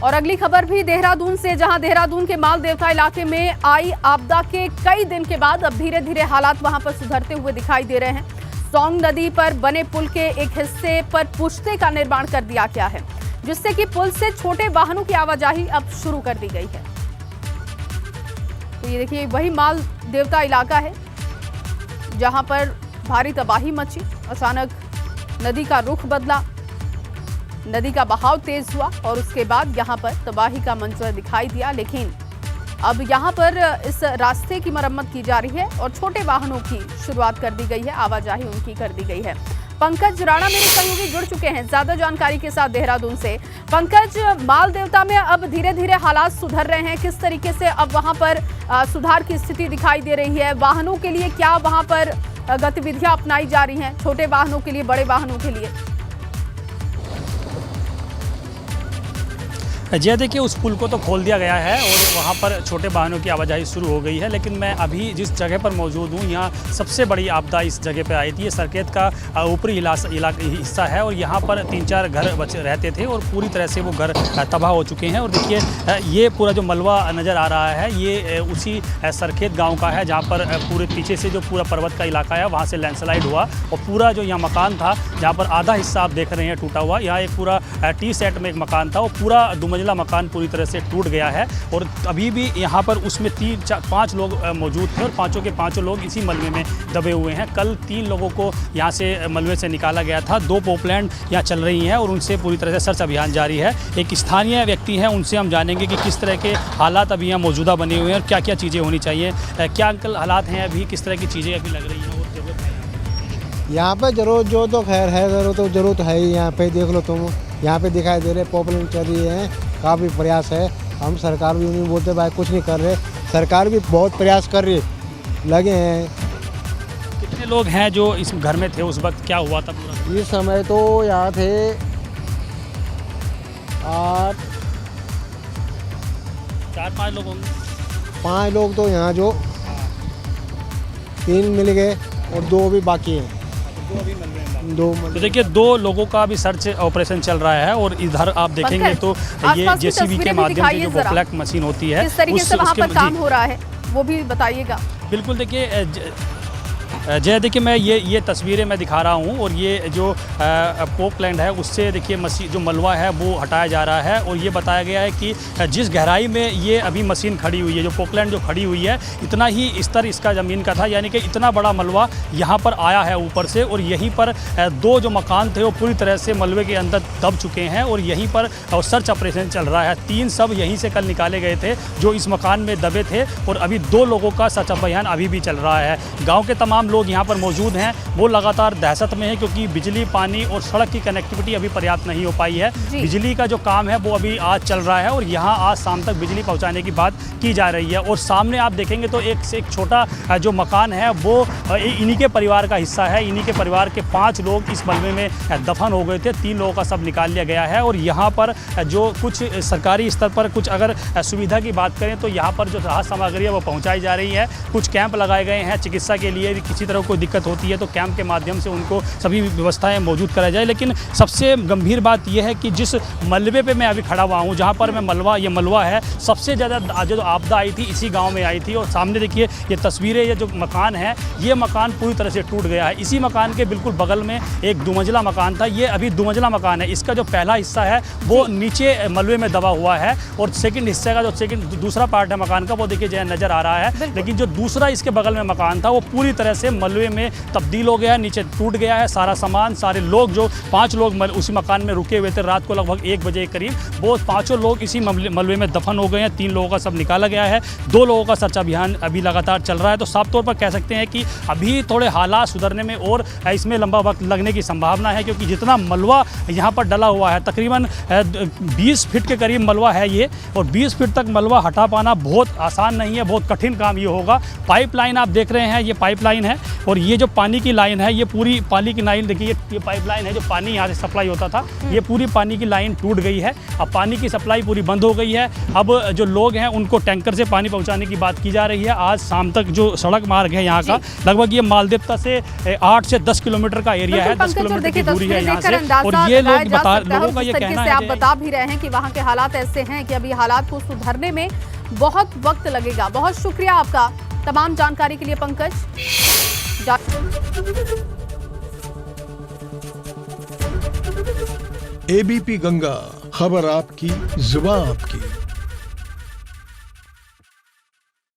और अगली खबर भी देहरादून से, जहां देहरादून के माल देवता इलाके में आई आपदा के कई दिन के बाद अब धीरे धीरे हालात वहां पर सुधरते हुए दिखाई दे रहे हैं। सौंग नदी पर बने पुल के एक हिस्से पर पुश्ते का निर्माण कर दिया गया है, जिससे कि पुल से छोटे वाहनों की आवाजाही अब शुरू कर दी गई है। तो ये देखिए वही माल देवता इलाका है जहां पर भारी तबाही मची। अचानक नदी का रुख बदला, नदी का बहाव तेज हुआ और उसके बाद यहां पर तबाही का मंजर दिखाई दिया। लेकिन अब यहां पर इस रास्ते की मरम्मत की जा रही है और छोटे वाहनों की शुरुआत कर दी गई है, आवाजाही उनकी कर दी गई है। पंकज राणा मेरे सहयोगी जुड़ चुके हैं ज्यादा जानकारी के साथ देहरादून से। पंकज, माल देवता में अब धीरे धीरे हालात सुधर रहे हैं, किस तरीके से अब वहां पर सुधार की स्थिति दिखाई दे रही है? वाहनों के लिए क्या वहां पर गतिविधियां अपनाई जा रही हैं, छोटे वाहनों के लिए, बड़े वाहनों के लिए? जी देखिए, उस पुल को तो खोल दिया गया है और वहाँ पर छोटे वाहनों की आवाजाही शुरू हो गई है। लेकिन मैं अभी जिस जगह पर मौजूद हूँ, यहाँ सबसे बड़ी आपदा इस जगह पे आई थी। ये सरखेत का ऊपरी हिस्सा है और यहाँ पर 3-4 घर बचे रहते थे और पूरी तरह से वो घर तबाह हो चुके हैं। और देखिए, ये पूरा जो मलबा नज़र आ रहा है, ये उसी सरखेत गाँव का है, जहाँ पर पूरे पीछे से जो पूरा पर्वत का इलाका है, वहाँ से लैंडस्लाइड हुआ और पूरा जो यहाँ मकान था, जहाँ पर आधा हिस्सा आप देख रहे हैं टूटा हुआ, यहाँ एक पूरा टी सेट में एक मकान था, वो पूरा दुमंजिला मकान पूरी तरह से टूट गया है। और अभी भी यहाँ पर उसमें 3-4-5 लोग मौजूद थे और पांचों के पांचों लोग इसी मलबे में दबे हुए हैं। कल 3 लोगों को यहाँ से मलबे से निकाला गया था। 2 पोपलैंड यहाँ चल रही हैं और उनसे पूरी तरह से सर्च अभियान जारी है। एक स्थानीय व्यक्ति हैं, उनसे हम जानेंगे कि किस तरह के हालात अभी यहाँ मौजूदा बने हुए हैं और क्या क्या चीज़ें होनी चाहिए। क्या अंकल हालात हैं अभी, किस तरह की चीज़ें अभी लग रही हैं और जरूरत है? यहाँ पे जरूरत जो तो खैर है, जरूरत है ही। यहाँ पे देख लो तुम, यहाँ पे दिखाई दे रहे पॉपुलर चल रही है, काफ़ी प्रयास है। हम सरकार भी नहीं बोलते भाई कुछ नहीं कर रहे, सरकार भी बहुत प्रयास कर रही, लगे हैं। कितने लोग हैं जो इस घर में थे उस वक्त, क्या हुआ था पूरा? इस समय तो यहाँ थे 4-5 लोग होंगे। 5 लोग तो यहाँ जो 3 मिल गए और 2 भी बाकी हैं। 2 तो देखिए, 2 लोगों का भी सर्च ऑपरेशन चल रहा है और इधर आप देखेंगे तो ये जेसीबी के माध्यम से जो ब्लैक मशीन होती है, किस तरीके से वहाँ पर काम हो रहा है वो भी बताइएगा। बिल्कुल, देखिए जय, देखिए मैं ये तस्वीरें मैं दिखा रहा हूँ और ये जो पोकलैंड है उससे देखिए मशीन जो मलबा है वो हटाया जा रहा है। और ये बताया गया है कि जिस गहराई में ये अभी मशीन खड़ी हुई है, जो पोकलैंड जो खड़ी हुई है, इतना ही स्तर इसका ज़मीन का था, यानी कि इतना बड़ा मलबा यहाँ पर आया है ऊपर से। और यहीं पर 2 जो मकान थे वो पूरी तरह से मलबे के अंदर दब चुके हैं और यहीं पर सर्च ऑपरेशन चल रहा है। 3 सब यहीं से कल निकाले गए थे जो इस मकान में दबे थे और अभी 2 लोगों का सर्च अभियान अभी भी चल रहा है। गाँव के तमाम लोग यहाँ पर मौजूद हैं, वो लगातार दहशत में है क्योंकि बिजली, पानी और सड़क की कनेक्टिविटी अभी पर्याप्त नहीं हो पाई है। बिजली का जो काम है वो अभी आज चल रहा है और यहाँ आज शाम तक बिजली पहुँचाने की बात की जा रही है। और सामने आप देखेंगे तो एक से एक छोटा जो मकान है वो इन्हीं के परिवार का हिस्सा है। इन्हीं के परिवार के 5 लोग इस मलबे में दफन हो गए थे, 3 लोगों का सब निकाल लिया गया है। और यहाँ पर जो कुछ सरकारी स्तर पर कुछ अगर सुविधा की बात करें तो यहाँ पर जो राहत सामग्री है वो पहुँचाई जा रही है। कुछ कैंप लगाए गए हैं चिकित्सा के लिए, किसी तरह कोई दिक्कत होती है तो कैंप के माध्यम से उनको सभी व्यवस्थाएं मौजूद कराई जाए। लेकिन सबसे गंभीर बात यह है कि जिस मलबे पे मैं अभी खड़ा हुआ हूँ, जहाँ पर मैं ये मलबा है, सबसे ज़्यादा जो आपदा आई थी इसी गांव में आई थी। और सामने देखिए ये तस्वीरें, ये जो मकान है, ये मकान पूरी तरह से टूट गया है। इसी मकान के बिल्कुल बगल में एक दुमंजिला मकान था, ये अभी दुमंजिला मकान है। इसका जो पहला हिस्सा है वो नीचे मलबे में दबा हुआ है और सेकेंड हिस्से का जो दूसरा पार्ट है मकान का वो देखिए जो नज़र आ रहा है। लेकिन जो दूसरा इसके बगल में मकान था वो पूरी तरह से मलबे में तब्दील हो गया है, नीचे टूट गया है सारा सामान। सारे लोग जो 5 लोग उसी मकान में रुके हुए थे रात को लगभग 1 बजे के करीब, वो 5 लोग इसी मलबे में दफन हो गए हैं। 3 लोगों का सब निकाला गया है, 2 लोगों का सर्च अभियान अभी लगातार चल रहा है। तो साफ तौर पर कह सकते हैं कि अभी थोड़े हालात सुधरने में और इसमें लंबा वक्त लगने की संभावना है, क्योंकि जितना मलबा यहाँ पर डला हुआ है, तकरीबन 20 फीट के करीब मलबा है ये, और 20 फीट तक मलबा हटा पाना बहुत आसान नहीं है, बहुत कठिन काम ये होगा। पाइपलाइन आप देख रहे हैं, ये पाइपलाइन है और ये जो पानी की लाइन है, ये पूरी पानी की लाइन देखिए, ये पाइपलाइन है जो पानी यहाँ से सप्लाई होता था, ये पूरी पानी की लाइन टूट गई है। अब पानी की सप्लाई पूरी बंद हो गई है। अब जो लोग हैं उनको टैंकर से पानी पहुँचाने की बात की जा रही है। आज शाम तक जो सड़क मार्ग है यहाँ का, लगभग ये मालदेवता से 8 से 10 किलोमीटर का एरिया है, 10 किलोमीटर की दूरी है यहाँ से। और ये लोगों का ये कहना है, आप बता भी रहे हैं कि वहाँ के हालात ऐसे हैं कि अभी हालात को सुधरने में बहुत वक्त लगेगा। बहुत शुक्रिया आपका तमाम जानकारी के लिए पंकज। एबीपी गंगा, खबर आपकी, जुबान आपकी।